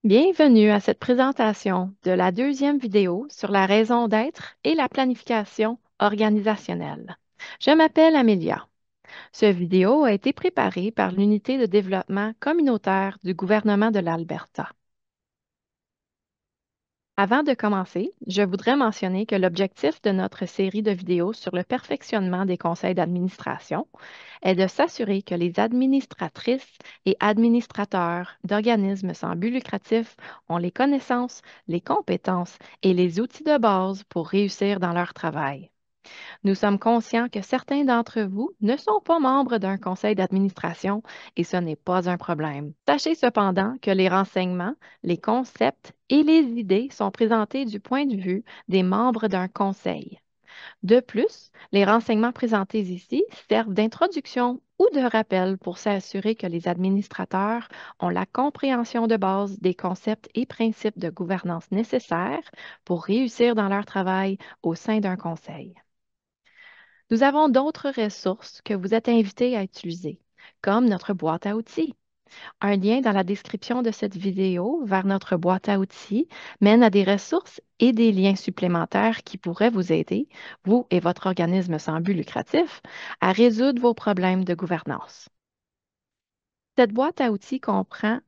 Bienvenue à cette présentation de la deuxième vidéo sur la raison d'être et la planification organisationnelle. Je m'appelle Amelia. Cette vidéo a été préparée par l'unité de développement communautaire du gouvernement de l'Alberta. Avant de commencer, je voudrais mentionner que l'objectif de notre série de vidéos sur le perfectionnement des conseils d'administration est de s'assurer que les administratrices et administrateurs d'organismes sans but lucratif ont les connaissances, les compétences et les outils de base pour réussir dans leur travail. Nous sommes conscients que certains d'entre vous ne sont pas membres d'un conseil d'administration et ce n'est pas un problème. Sachez cependant que les renseignements, les concepts et les idées sont présentés du point de vue des membres d'un conseil. De plus, les renseignements présentés ici servent d'introduction ou de rappel pour s'assurer que les administrateurs ont la compréhension de base des concepts et principes de gouvernance nécessaires pour réussir dans leur travail au sein d'un conseil. Nous avons d'autres ressources que vous êtes invités à utiliser, comme notre boîte à outils. Un lien dans la description de cette vidéo vers notre boîte à outils mène à des ressources et des liens supplémentaires qui pourraient vous aider, vous et votre organisme sans but lucratif, à résoudre vos problèmes de gouvernance. Cette boîte à outils comprend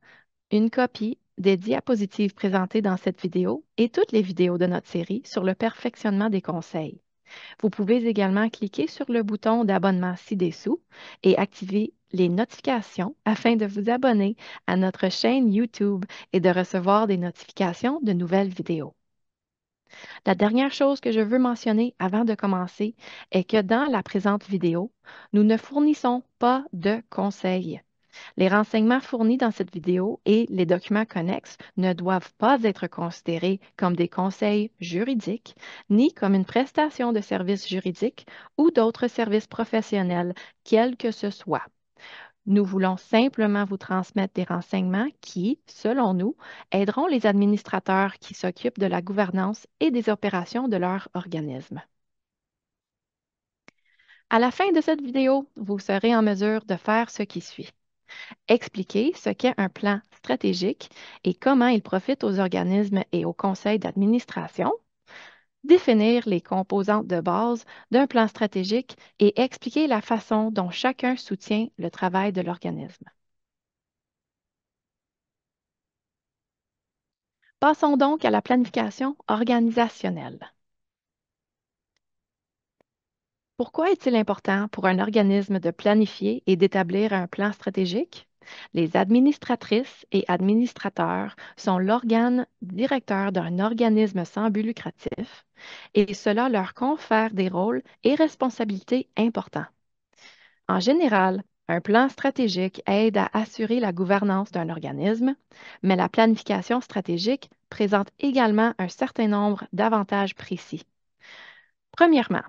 une copie des diapositives présentées dans cette vidéo et toutes les vidéos de notre série sur le perfectionnement des conseils. Vous pouvez également cliquer sur le bouton d'abonnement ci-dessous et activer les notifications afin de vous abonner à notre chaîne YouTube et de recevoir des notifications de nouvelles vidéos. La dernière chose que je veux mentionner avant de commencer est que dans la présente vidéo, nous ne fournissons pas de conseils. Les renseignements fournis dans cette vidéo et les documents connexes ne doivent pas être considérés comme des conseils juridiques, ni comme une prestation de services juridiques ou d'autres services professionnels, quels que ce soit. Nous voulons simplement vous transmettre des renseignements qui, selon nous, aideront les administrateurs qui s'occupent de la gouvernance et des opérations de leur organisme. À la fin de cette vidéo, vous serez en mesure de faire ce qui suit. Expliquer ce qu'est un plan stratégique et comment il profite aux organismes et aux conseils d'administration, définir les composantes de base d'un plan stratégique et expliquer la façon dont chacun soutient le travail de l'organisme. Passons donc à la planification organisationnelle. Pourquoi est-il important pour un organisme de planifier et d'établir un plan stratégique? Les administratrices et administrateurs sont l'organe directeur d'un organisme sans but lucratif et cela leur confère des rôles et responsabilités importants. En général, un plan stratégique aide à assurer la gouvernance d'un organisme, mais la planification stratégique présente également un certain nombre d'avantages précis. Premièrement,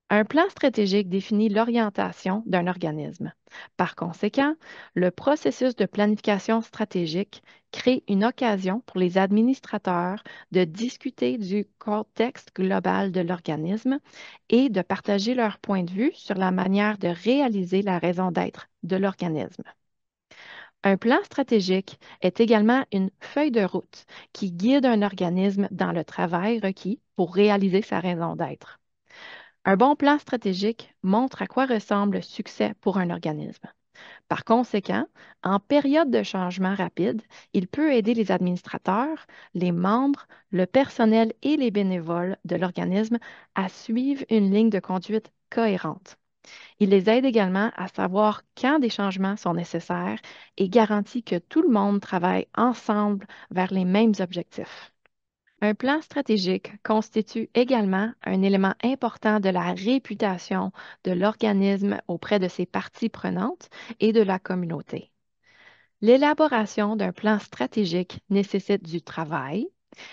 un plan stratégique définit l'orientation d'un organisme. Par conséquent, le processus de planification stratégique crée une occasion pour les administrateurs de discuter du contexte global de l'organisme et de partager leur point de vue sur la manière de réaliser la raison d'être de l'organisme. Un plan stratégique est également une feuille de route qui guide un organisme dans le travail requis pour réaliser sa raison d'être. Un bon plan stratégique montre à quoi ressemble le succès pour un organisme. Par conséquent, en période de changement rapide, il peut aider les administrateurs, les membres, le personnel et les bénévoles de l'organisme à suivre une ligne de conduite cohérente. Il les aide également à savoir quand des changements sont nécessaires et garantit que tout le monde travaille ensemble vers les mêmes objectifs. Un plan stratégique constitue également un élément important de la réputation de l'organisme auprès de ses parties prenantes et de la communauté. L'élaboration d'un plan stratégique nécessite du travail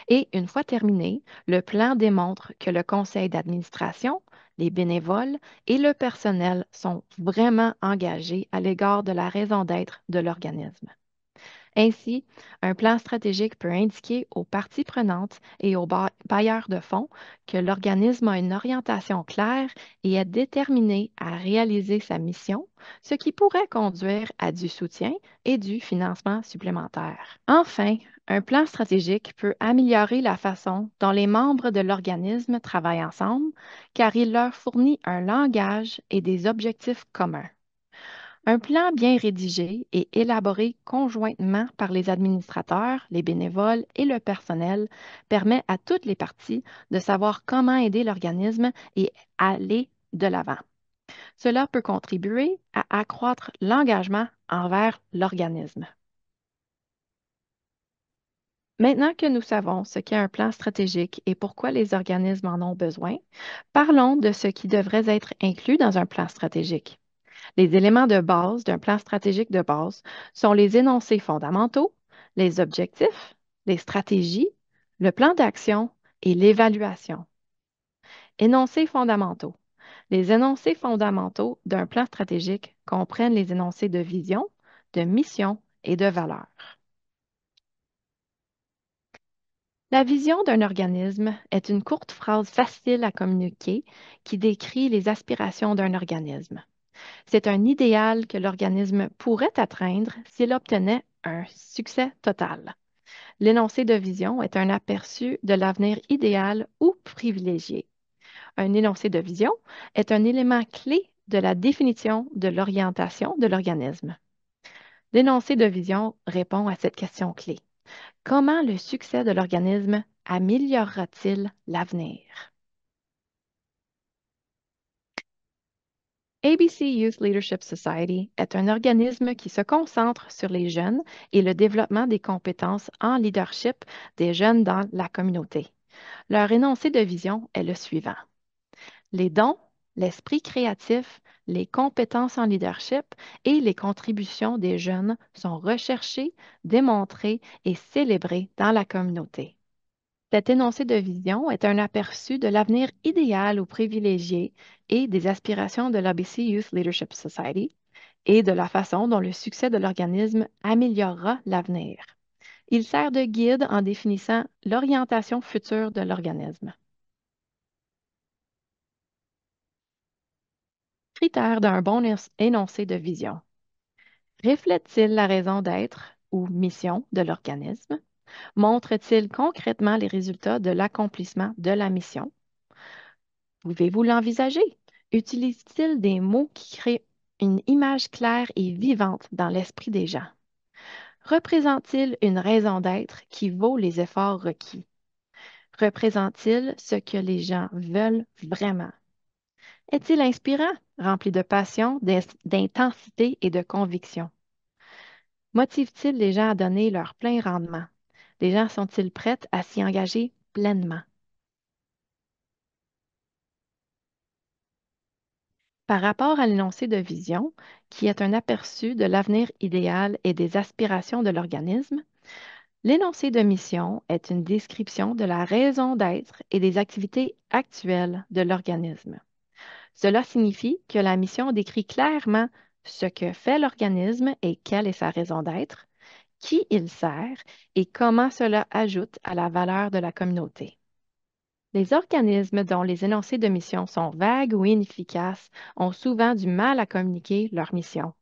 et, une fois terminé, le plan démontre que le conseil d'administration, les bénévoles et le personnel sont vraiment engagés à l'égard de la raison d'être de l'organisme. Ainsi, un plan stratégique peut indiquer aux parties prenantes et aux bailleurs de fonds que l'organisme a une orientation claire et est déterminé à réaliser sa mission, ce qui pourrait conduire à du soutien et du financement supplémentaire. Enfin, un plan stratégique peut améliorer la façon dont les membres de l'organisme travaillent ensemble, car il leur fournit un langage et des objectifs communs. Un plan bien rédigé et élaboré conjointement par les administrateurs, les bénévoles et le personnel permet à toutes les parties de savoir comment aider l'organisme et aller de l'avant. Cela peut contribuer à accroître l'engagement envers l'organisme. Maintenant que nous savons ce qu'est un plan stratégique et pourquoi les organismes en ont besoin, parlons de ce qui devrait être inclus dans un plan stratégique. Les éléments de base d'un plan stratégique de base sont les énoncés fondamentaux, les objectifs, les stratégies, le plan d'action et l'évaluation. Énoncés fondamentaux. Les énoncés fondamentaux d'un plan stratégique comprennent les énoncés de vision, de mission et de valeur. La vision d'un organisme est une courte phrase facile à communiquer qui décrit les aspirations d'un organisme. C'est un idéal que l'organisme pourrait atteindre s'il obtenait un succès total. L'énoncé de vision est un aperçu de l'avenir idéal ou privilégié. Un énoncé de vision est un élément clé de la définition de l'orientation de l'organisme. L'énoncé de vision répond à cette question clé. Comment le succès de l'organisme améliorera-t-il l'avenir? ABC Youth Leadership Society est un organisme qui se concentre sur les jeunes et le développement des compétences en leadership des jeunes dans la communauté. Leur énoncé de vision est le suivant. Les dons, l'esprit créatif, les compétences en leadership et les contributions des jeunes sont recherchés, démontrés et célébrés dans la communauté. Cet énoncé de vision est un aperçu de l'avenir idéal ou privilégié et des aspirations de l'ABC Youth Leadership Society et de la façon dont le succès de l'organisme améliorera l'avenir. Il sert de guide en définissant l'orientation future de l'organisme. Critères d'un bon énoncé de vision. Reflète-t-il la raison d'être ou mission de l'organisme? Montre-t-il concrètement les résultats de l'accomplissement de la mission? Pouvez-vous l'envisager? Utilise-t-il des mots qui créent une image claire et vivante dans l'esprit des gens? Représente-t-il une raison d'être qui vaut les efforts requis? Représente-t-il ce que les gens veulent vraiment? Est-il inspirant, rempli de passion, d'intensité et de conviction? Motive-t-il les gens à donner leur plein rendement? Les gens sont-ils prêts à s'y engager pleinement? Par rapport à l'énoncé de vision, qui est un aperçu de l'avenir idéal et des aspirations de l'organisme, l'énoncé de mission est une description de la raison d'être et des activités actuelles de l'organisme. Cela signifie que la mission décrit clairement ce que fait l'organisme et quelle est sa raison d'être, qui il sert et comment cela ajoute à la valeur de la communauté. Les organismes dont les énoncés de mission sont vagues ou inefficaces ont souvent du mal à communiquer leur mission.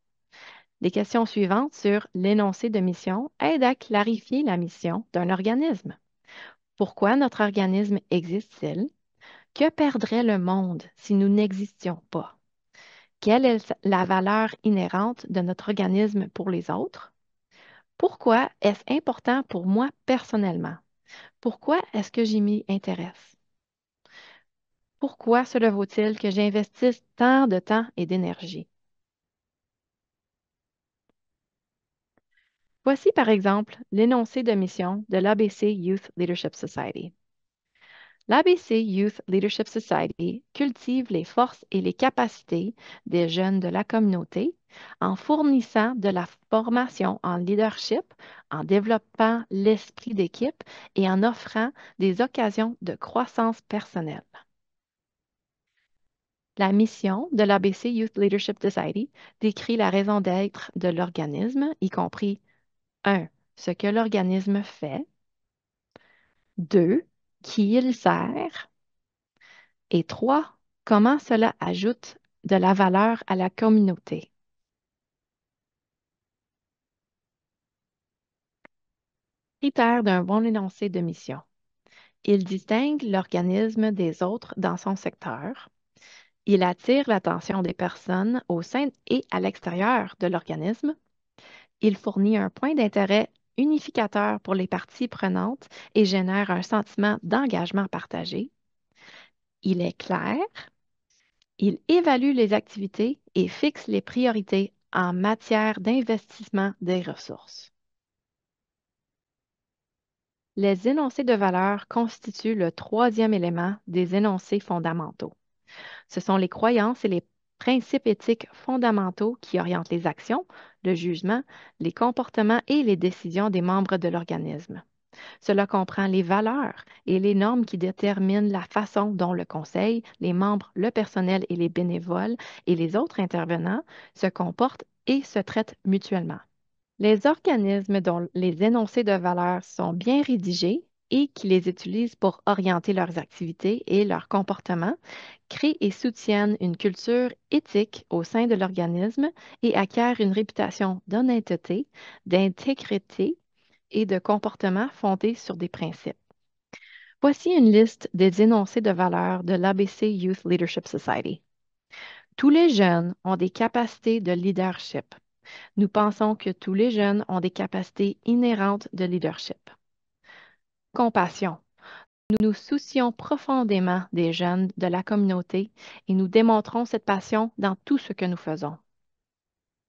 Les questions suivantes sur l'énoncé de mission aident à clarifier la mission d'un organisme. Pourquoi notre organisme existe-t-il? Que perdrait le monde si nous n'existions pas? Quelle est la valeur inhérente de notre organisme pour les autres? Pourquoi est-ce important pour moi personnellement? Pourquoi est-ce que j'y m'y intéresse? Pourquoi cela vaut-il que j'investisse tant de temps et d'énergie? Voici par exemple l'énoncé de mission de l'ABC Youth Leadership Society. L'ABC Youth Leadership Society cultive les forces et les capacités des jeunes de la communauté en fournissant de la formation en leadership, en développant l'esprit d'équipe et en offrant des occasions de croissance personnelle. La mission de l'ABC Youth Leadership Society décrit la raison d'être de l'organisme, y compris 1. ce que l'organisme fait. 2, qui il sert. Et 3, comment cela ajoute de la valeur à la communauté. Critères d'un bon énoncé de mission. Il distingue l'organisme des autres dans son secteur. Il attire l'attention des personnes au sein et à l'extérieur de l'organisme. Il fournit un point d'intérêt unificateur pour les parties prenantes et génère un sentiment d'engagement partagé. Il est clair. Il évalue les activités et fixe les priorités en matière d'investissement des ressources. Les énoncés de valeur constituent le troisième élément des énoncés fondamentaux. Ce sont les croyances et les principes éthiques fondamentaux qui orientent les actions, le jugement, les comportements et les décisions des membres de l'organisme. Cela comprend les valeurs et les normes qui déterminent la façon dont le conseil, les membres, le personnel et les bénévoles et les autres intervenants se comportent et se traitent mutuellement. Les organismes dont les énoncés de valeur sont bien rédigés et qui les utilisent pour orienter leurs activités et leurs comportements créent et soutiennent une culture éthique au sein de l'organisme et acquièrent une réputation d'honnêteté, d'intégrité et de comportement fondés sur des principes. Voici une liste des énoncés de valeur de l'ABC Youth Leadership Society. Tous les jeunes ont des capacités de leadership. Nous pensons que tous les jeunes ont des capacités inhérentes de leadership. Compassion. Nous nous soucions profondément des jeunes de la communauté et nous démontrons cette passion dans tout ce que nous faisons.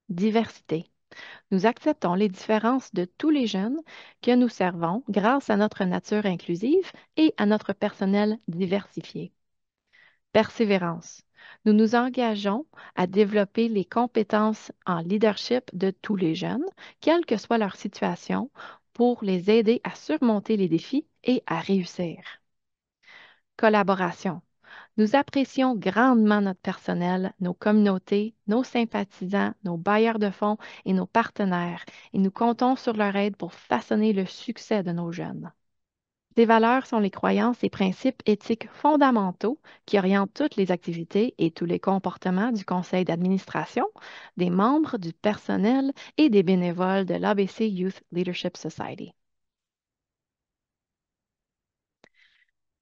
Diversité. Nous acceptons les différences de tous les jeunes que nous servons grâce à notre nature inclusive et à notre personnel diversifié. Persévérance. Nous nous engageons à développer les compétences en leadership de tous les jeunes, quelle que soit leur situation, pour les aider à surmonter les défis et à réussir. Collaboration. Nous apprécions grandement notre personnel, nos communautés, nos sympathisants, nos bailleurs de fonds et nos partenaires, et nous comptons sur leur aide pour façonner le succès de nos jeunes. Ces valeurs sont les croyances et principes éthiques fondamentaux qui orientent toutes les activités et tous les comportements du conseil d'administration, des membres du personnel et des bénévoles de l'ABC Youth Leadership Society.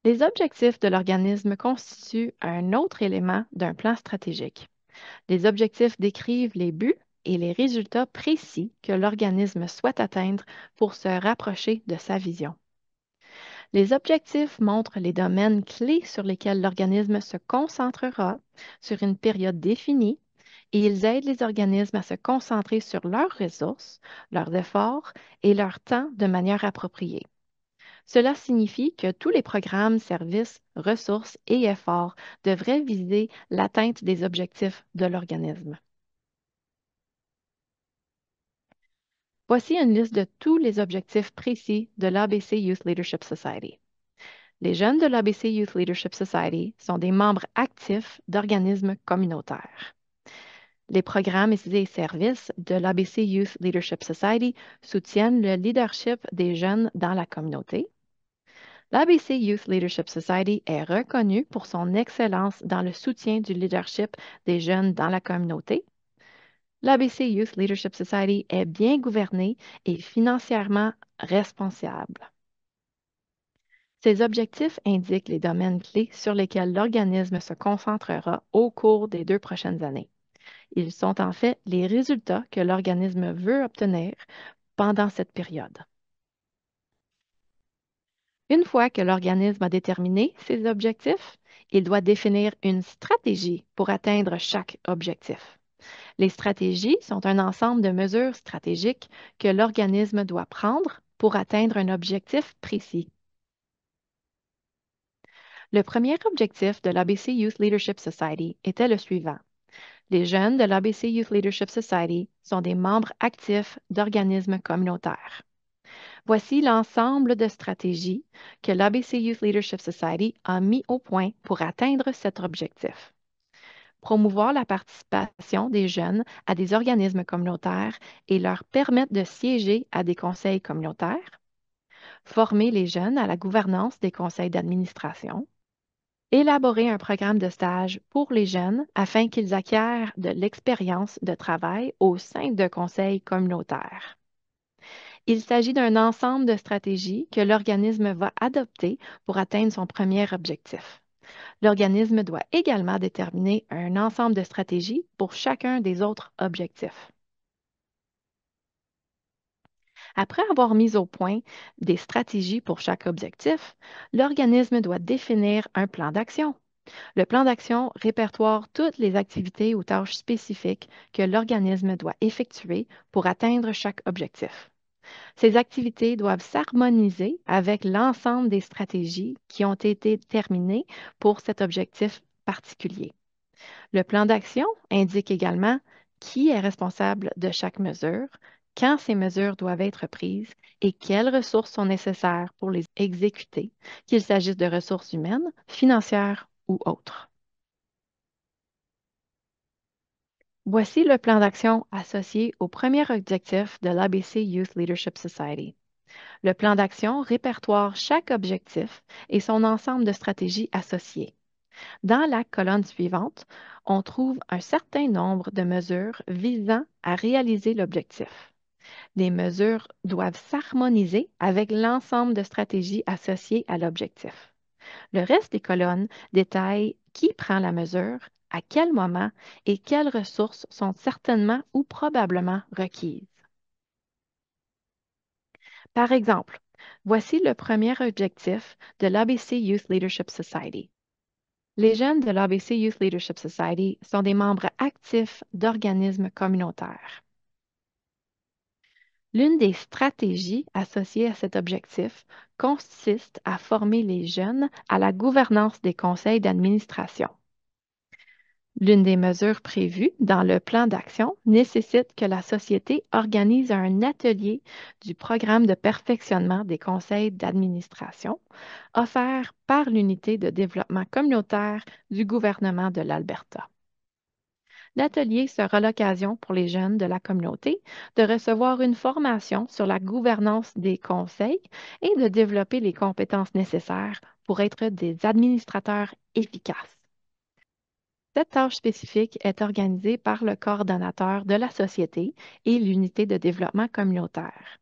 Les objectifs de l'organisme constituent un autre élément d'un plan stratégique. Les objectifs décrivent les buts et les résultats précis que l'organisme souhaite atteindre pour se rapprocher de sa vision. Les objectifs montrent les domaines clés sur lesquels l'organisme se concentrera sur une période définie et ils aident les organismes à se concentrer sur leurs ressources, leurs efforts et leur temps de manière appropriée. Cela signifie que tous les programmes, services, ressources et efforts devraient viser l'atteinte des objectifs de l'organisme. Voici une liste de tous les objectifs précis de l'ABC Youth Leadership Society. Les jeunes de l'ABC Youth Leadership Society sont des membres actifs d'organismes communautaires. Les programmes et services de l'ABC Youth Leadership Society soutiennent le leadership des jeunes dans la communauté. L'ABC Youth Leadership Society est reconnue pour son excellence dans le soutien du leadership des jeunes dans la communauté. L'ABC Youth Leadership Society est bien gouvernée et financièrement responsable. Ces objectifs indiquent les domaines clés sur lesquels l'organisme se concentrera au cours des 2 prochaines années. Ils sont en fait les résultats que l'organisme veut obtenir pendant cette période. Une fois que l'organisme a déterminé ses objectifs, il doit définir une stratégie pour atteindre chaque objectif. Les stratégies sont un ensemble de mesures stratégiques que l'organisme doit prendre pour atteindre un objectif précis. Le premier objectif de l'ABC Youth Leadership Society était le suivant. Les jeunes de l'ABC Youth Leadership Society sont des membres actifs d'organismes communautaires. Voici l'ensemble de stratégies que l'ABC Youth Leadership Society a mis au point pour atteindre cet objectif. Promouvoir la participation des jeunes à des organismes communautaires et leur permettre de siéger à des conseils communautaires. Former les jeunes à la gouvernance des conseils d'administration. Élaborer un programme de stage pour les jeunes afin qu'ils acquièrent de l'expérience de travail au sein de conseils communautaires. Il s'agit d'un ensemble de stratégies que l'organisme va adopter pour atteindre son premier objectif. L'organisme doit également déterminer un ensemble de stratégies pour chacun des autres objectifs. Après avoir mis au point des stratégies pour chaque objectif, l'organisme doit définir un plan d'action. Le plan d'action répertoire toutes les activités ou tâches spécifiques que l'organisme doit effectuer pour atteindre chaque objectif. Ces activités doivent s'harmoniser avec l'ensemble des stratégies qui ont été déterminées pour cet objectif particulier. Le plan d'action indique également qui est responsable de chaque mesure, quand ces mesures doivent être prises et quelles ressources sont nécessaires pour les exécuter, qu'il s'agisse de ressources humaines, financières ou autres. Voici le plan d'action associé au premier objectif de l'ABC Youth Leadership Society. Le plan d'action répertoire chaque objectif et son ensemble de stratégies associées. Dans la colonne suivante, on trouve un certain nombre de mesures visant à réaliser l'objectif. Les mesures doivent s'harmoniser avec l'ensemble de stratégies associées à l'objectif. Le reste des colonnes détaille qui prend la mesure, à quel moment et quelles ressources sont certainement ou probablement requises. Par exemple, voici le premier objectif de l'ABC Youth Leadership Society. Les jeunes de l'ABC Youth Leadership Society sont des membres actifs d'organismes communautaires. L'une des stratégies associées à cet objectif consiste à former les jeunes à la gouvernance des conseils d'administration. L'une des mesures prévues dans le plan d'action nécessite que la société organise un atelier du programme de perfectionnement des conseils d'administration offert par l'unité de développement communautaire du gouvernement de l'Alberta. L'atelier sera l'occasion pour les jeunes de la communauté de recevoir une formation sur la gouvernance des conseils et de développer les compétences nécessaires pour être des administrateurs efficaces. Cette tâche spécifique est organisée par le coordonnateur de la société et l'unité de développement communautaire.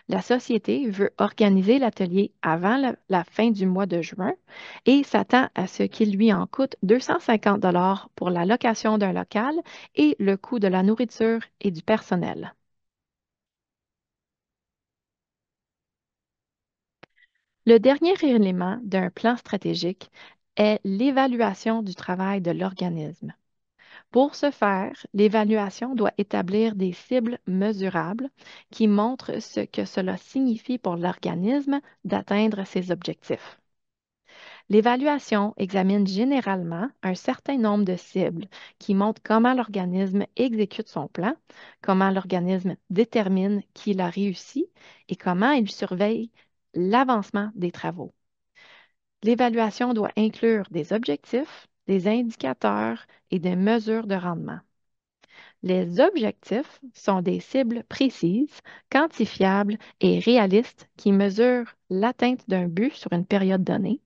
La société veut organiser l'atelier avant la fin du mois de juin et s'attend à ce qu'il lui en coûte 250 pour la location d'un local et le coût de la nourriture et du personnel. Le dernier élément d'un plan stratégique est l'évaluation du travail de l'organisme. Pour ce faire, l'évaluation doit établir des cibles mesurables qui montrent ce que cela signifie pour l'organisme d'atteindre ses objectifs. L'évaluation examine généralement un certain nombre de cibles qui montrent comment l'organisme exécute son plan, comment l'organisme détermine qu'il a réussi et comment il surveille l'avancement des travaux. L'évaluation doit inclure des objectifs, des indicateurs et des mesures de rendement. Les objectifs sont des cibles précises, quantifiables et réalistes qui mesurent l'atteinte d'un but sur une période donnée.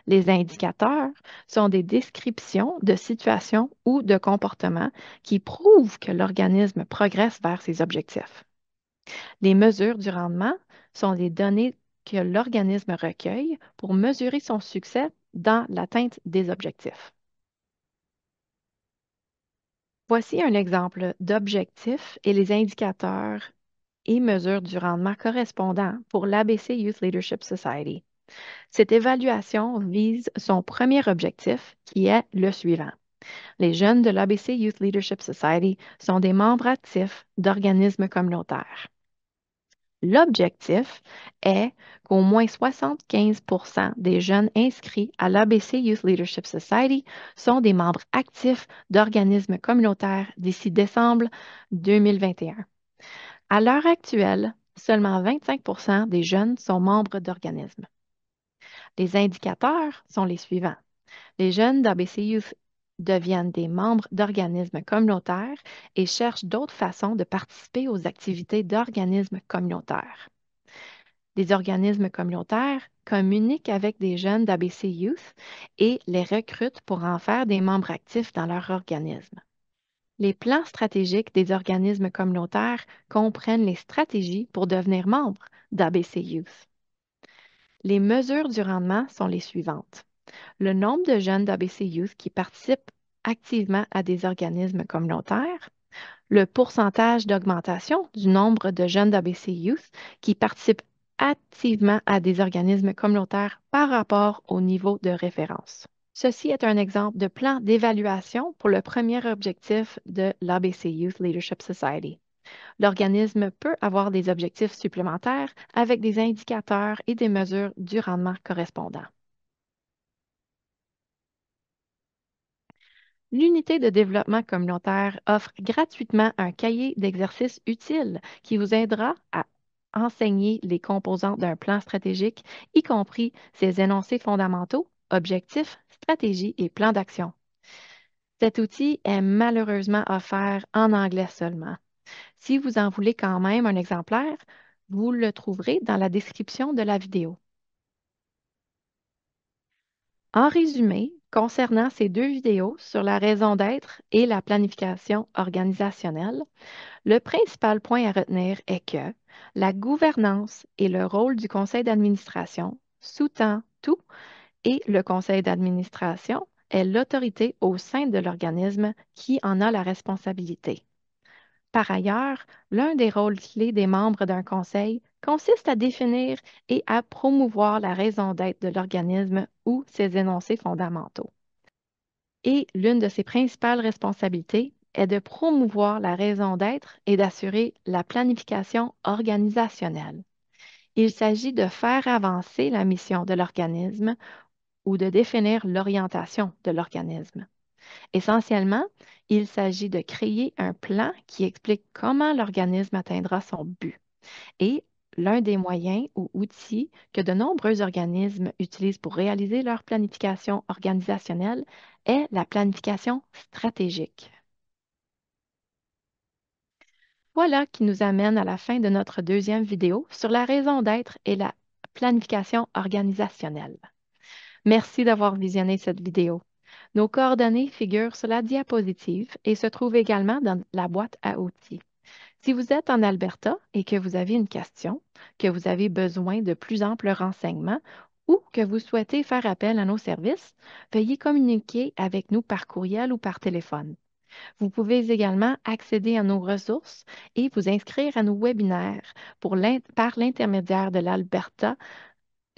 Les indicateurs sont des descriptions de situations ou de comportements qui prouvent que l'organisme progresse vers ses objectifs. Les mesures du rendement sont des données que l'organisme recueille pour mesurer son succès dans l'atteinte des objectifs. Voici un exemple d'objectifs et les indicateurs et mesures du rendement correspondants pour l'ABC Youth Leadership Society. Cette évaluation vise son premier objectif, qui est le suivant. Les jeunes de l'ABC Youth Leadership Society sont des membres actifs d'organismes communautaires. L'objectif est qu'au moins 75 des jeunes inscrits à l'ABC Youth Leadership Society sont des membres actifs d'organismes communautaires d'ici décembre 2021. À l'heure actuelle, seulement 25 des jeunes sont membres d'organismes. Les indicateurs sont les suivants. Les jeunes d'ABC Youth deviennent des membres d'organismes communautaires et cherchent d'autres façons de participer aux activités d'organismes communautaires. Des organismes communautaires communiquent avec des jeunes d'ABC Youth et les recrutent pour en faire des membres actifs dans leur organisme. Les plans stratégiques des organismes communautaires comprennent les stratégies pour devenir membre d'ABC Youth. Les mesures du rendement sont les suivantes. Le nombre de jeunes d'ABC Youth qui participent activement à des organismes communautaires, le pourcentage d'augmentation du nombre de jeunes d'ABC Youth qui participent activement à des organismes communautaires par rapport au niveau de référence. Ceci est un exemple de plan d'évaluation pour le premier objectif de l'ABC Youth Leadership Society. L'organisme peut avoir des objectifs supplémentaires avec des indicateurs et des mesures du rendement correspondants. L'unité de développement communautaire offre gratuitement un cahier d'exercices utile qui vous aidera à enseigner les composants d'un plan stratégique, y compris ses énoncés fondamentaux, objectifs, stratégies et plans d'action. Cet outil est malheureusement offert en anglais seulement. Si vous en voulez quand même un exemplaire, vous le trouverez dans la description de la vidéo. En résumé, concernant ces deux vidéos sur la raison d'être et la planification organisationnelle, le principal point à retenir est que la gouvernance et le rôle du conseil d'administration sous-tend tout et le conseil d'administration est l'autorité au sein de l'organisme qui en a la responsabilité. Par ailleurs, l'un des rôles clés des membres d'un conseil consiste à définir et à promouvoir la raison d'être de l'organisme ou ses énoncés fondamentaux. Et l'une de ses principales responsabilités est de promouvoir la raison d'être et d'assurer la planification organisationnelle. Il s'agit de faire avancer la mission de l'organisme ou de définir l'orientation de l'organisme. Essentiellement, il s'agit de créer un plan qui explique comment l'organisme atteindra son but. Et l'un des moyens ou outils que de nombreux organismes utilisent pour réaliser leur planification organisationnelle est la planification stratégique. Voilà qui nous amène à la fin de notre deuxième vidéo sur la raison d'être et la planification organisationnelle. Merci d'avoir visionné cette vidéo. Nos coordonnées figurent sur la diapositive et se trouvent également dans la boîte à outils. Si vous êtes en Alberta et que vous avez une question, que vous avez besoin de plus amples renseignements ou que vous souhaitez faire appel à nos services, veuillez communiquer avec nous par courriel ou par téléphone. Vous pouvez également accéder à nos ressources et vous inscrire à nos webinaires par l'intermédiaire de l'Alberta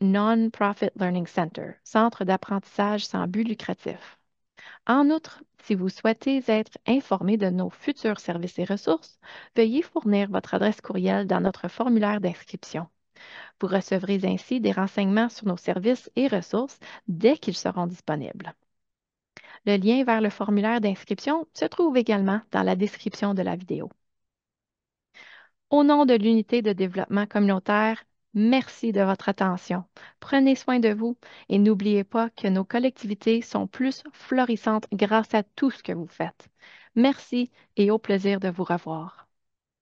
Non-Profit Learning Center, centre d'apprentissage sans but lucratif. En outre, si vous souhaitez être informé de nos futurs services et ressources, veuillez fournir votre adresse courriel dans notre formulaire d'inscription. Vous recevrez ainsi des renseignements sur nos services et ressources dès qu'ils seront disponibles. Le lien vers le formulaire d'inscription se trouve également dans la description de la vidéo. Au nom de l'unité de développement communautaire, merci de votre attention. Prenez soin de vous et n'oubliez pas que nos collectivités sont plus florissantes grâce à tout ce que vous faites. Merci et au plaisir de vous revoir.